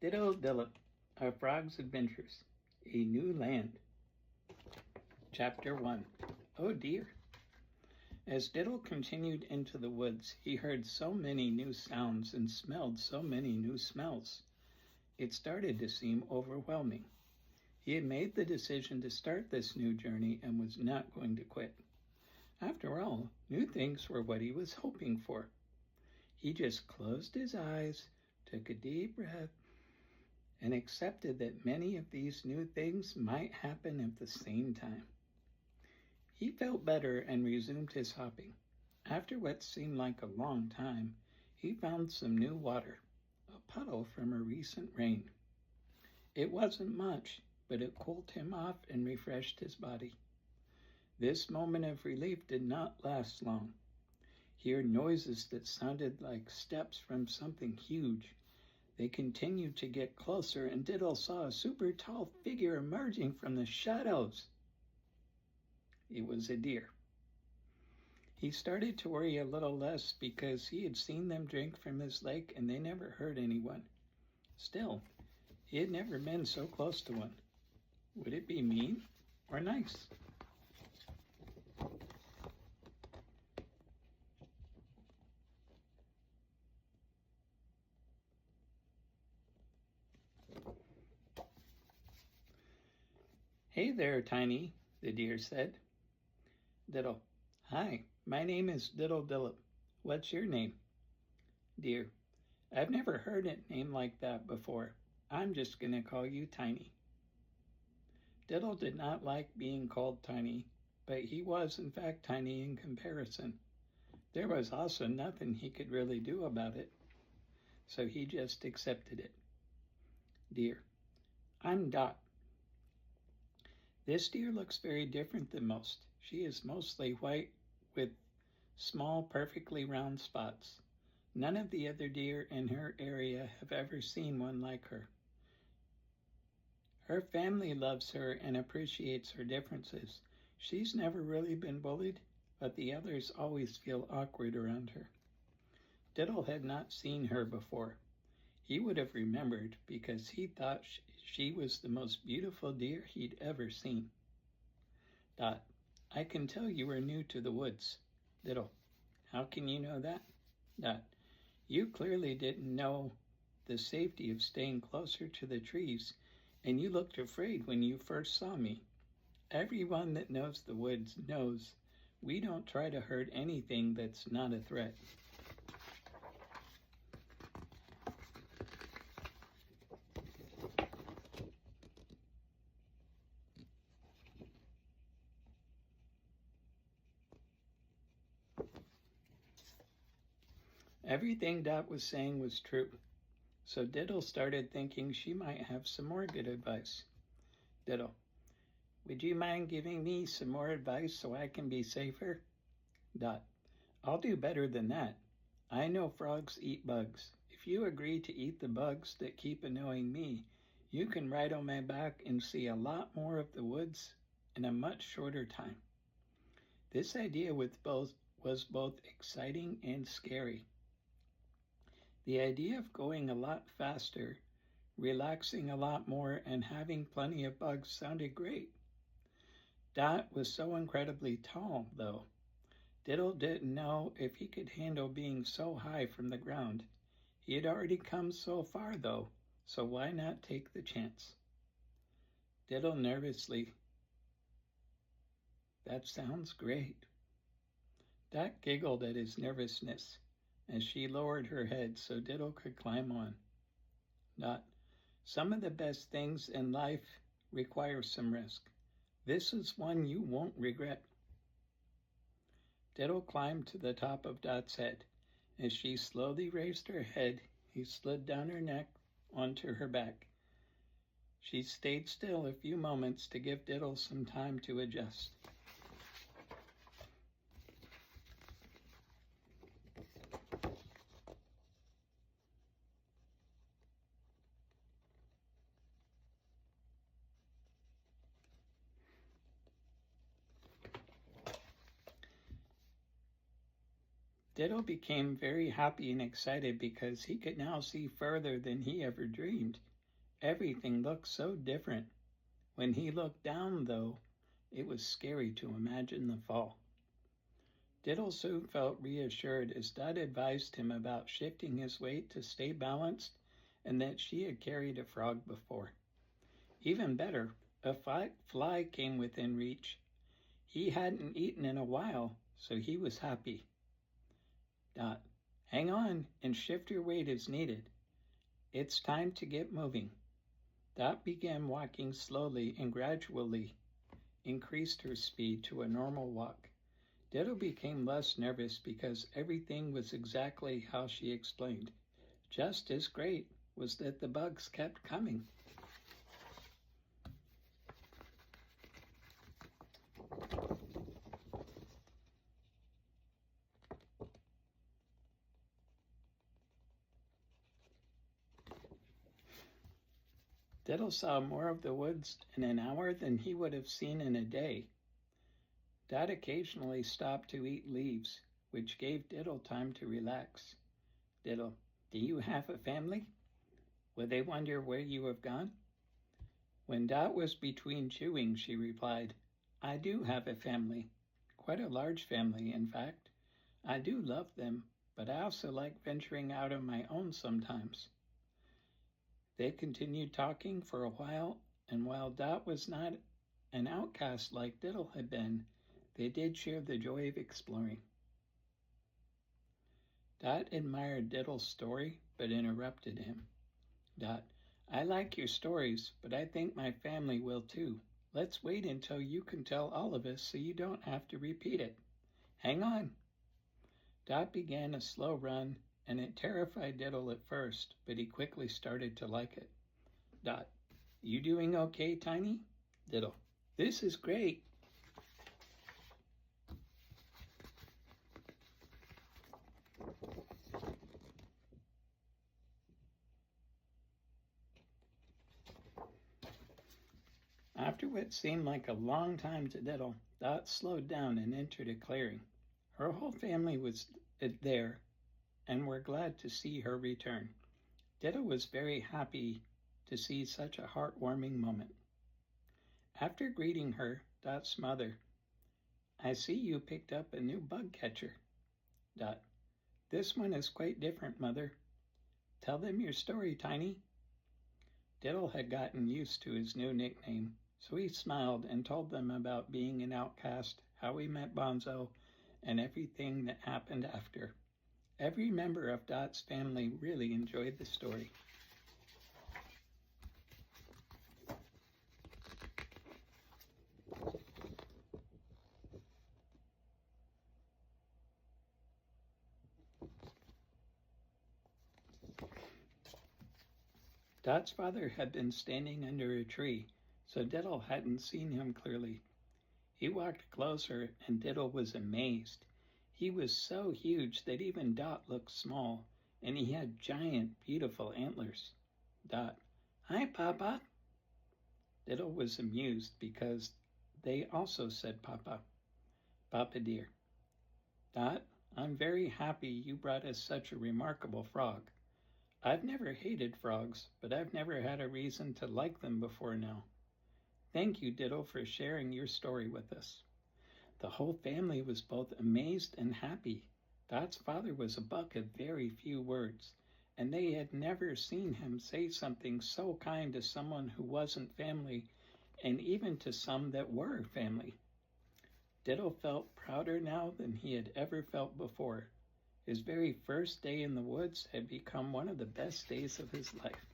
Diddle Dillip, A Frog's Adventures, A New Land. Chapter 1. Oh dear. As Diddle continued into the woods, he heard so many new sounds and smelled so many new smells. It started to seem overwhelming. He had made the decision to start this new journey and was not going to quit. After all, new things were what he was hoping for. He just closed his eyes, took a deep breath, and accepted that many of these new things might happen at the same time. He felt better and resumed his hopping. After what seemed like a long time, he found some new water, a puddle from a recent rain. It wasn't much, but it cooled him off and refreshed his body. This moment of relief did not last long. He heard noises that sounded like steps from something huge. They continued to get closer, and Diddle saw a super tall figure emerging from the shadows. It was a deer. He started to worry a little less because he had seen them drink from his lake and they never hurt anyone. Still, he had never been so close to one. Would it be mean or nice? Hey there, Tiny, the deer said. Diddle, hi, my name is Diddle Dillip. What's your name? Deer, I've never heard a name like that before. I'm just going to call you Tiny. Diddle did not like being called Tiny, but he was in fact tiny in comparison. There was also nothing he could really do about it, so he just accepted it. Deer, I'm Dot. This deer looks very different than most. She is mostly white with small, perfectly round spots. None of the other deer in her area have ever seen one like her. Her family loves her and appreciates her differences. She's never really been bullied, but the others always feel awkward around her. Diddle had not seen her before. He would have remembered because he thought she was the most beautiful deer he'd ever seen. Dot, I can tell you are new to the woods. Diddle, how can you know that? Dot, you clearly didn't know the safety of staying closer to the trees, and you looked afraid when you first saw me. Everyone that knows the woods knows we don't try to hurt anything that's not a threat. Everything Dot was saying was true, so Diddle started thinking she might have some more good advice. Diddle, would you mind giving me some more advice so I can be safer? Dot, I'll do better than that. I know frogs eat bugs. If you agree to eat the bugs that keep annoying me, you can ride on my back and see a lot more of the woods in a much shorter time. This idea was both exciting and scary. The idea of going a lot faster, relaxing a lot more, and having plenty of bugs sounded great. Dot was so incredibly tall, though. Diddle didn't know if he could handle being so high from the ground. He had already come so far, though, so why not take the chance? Diddle nervously, that sounds great. Dot giggled at his nervousness as she lowered her head so Diddle could climb on. Dot, some of the best things in life require some risk. This is one you won't regret. Diddle climbed to the top of Dot's head. As she slowly raised her head, he slid down her neck onto her back. She stayed still a few moments to give Diddle some time to adjust. Diddle became very happy and excited because he could now see further than he ever dreamed. Everything looked so different. When he looked down, though, it was scary to imagine the fall. Diddle soon felt reassured as Dot advised him about shifting his weight to stay balanced and that she had carried a frog before. Even better, a fly came within reach. He hadn't eaten in a while, so he was happy. Dot, hang on and shift your weight as needed. It's time to get moving. Dot began walking slowly and gradually increased her speed to a normal walk. Diddle became less nervous because everything was exactly how she explained. Just as great was that the bugs kept coming. Diddle saw more of the woods in an hour than he would have seen in a day. Dot occasionally stopped to eat leaves, which gave Diddle time to relax. Diddle, do you have a family? Will they wonder where you have gone? When Dot was between chewing, she replied, I do have a family. Quite a large family, in fact. I do love them, but I also like venturing out on my own sometimes. They continued talking for a while, and while Dot was not an outcast like Diddle had been, they did share the joy of exploring. Dot admired Diddle's story, but interrupted him. Dot, I like your stories, but I think my family will too. Let's wait until you can tell all of us so you don't have to repeat it. Hang on. Dot began a slow run, and it terrified Diddle at first, but he quickly started to like it. Dot, you doing okay, Tiny? Diddle, this is great. After what seemed like a long time to Diddle, Dot slowed down and entered a clearing. Her whole family was there and were glad to see her return. Diddle was very happy to see such a heartwarming moment. After greeting her, Dot's mother, I see you picked up a new bug catcher. Dot, this one is quite different, Mother. Tell them your story, Tiny. Diddle had gotten used to his new nickname, so he smiled and told them about being an outcast, how he met Bonzo, and everything that happened after. Every member of Dot's family really enjoyed the story. Dot's father had been standing under a tree, so Diddle hadn't seen him clearly. He walked closer, and Diddle was amazed. He was so huge that even Dot looked small, and he had giant, beautiful antlers. Dot, hi, Papa. Diddle was amused because they also said Papa. Papa dear. Dot, I'm very happy you brought us such a remarkable frog. I've never hated frogs, but I've never had a reason to like them before now. Thank you, Diddle, for sharing your story with us. The whole family was both amazed and happy. Dot's father was a buck of very few words, and they had never seen him say something so kind to someone who wasn't family, and even to some that were family. Diddle felt prouder now than he had ever felt before. His very first day in the woods had become one of the best days of his life.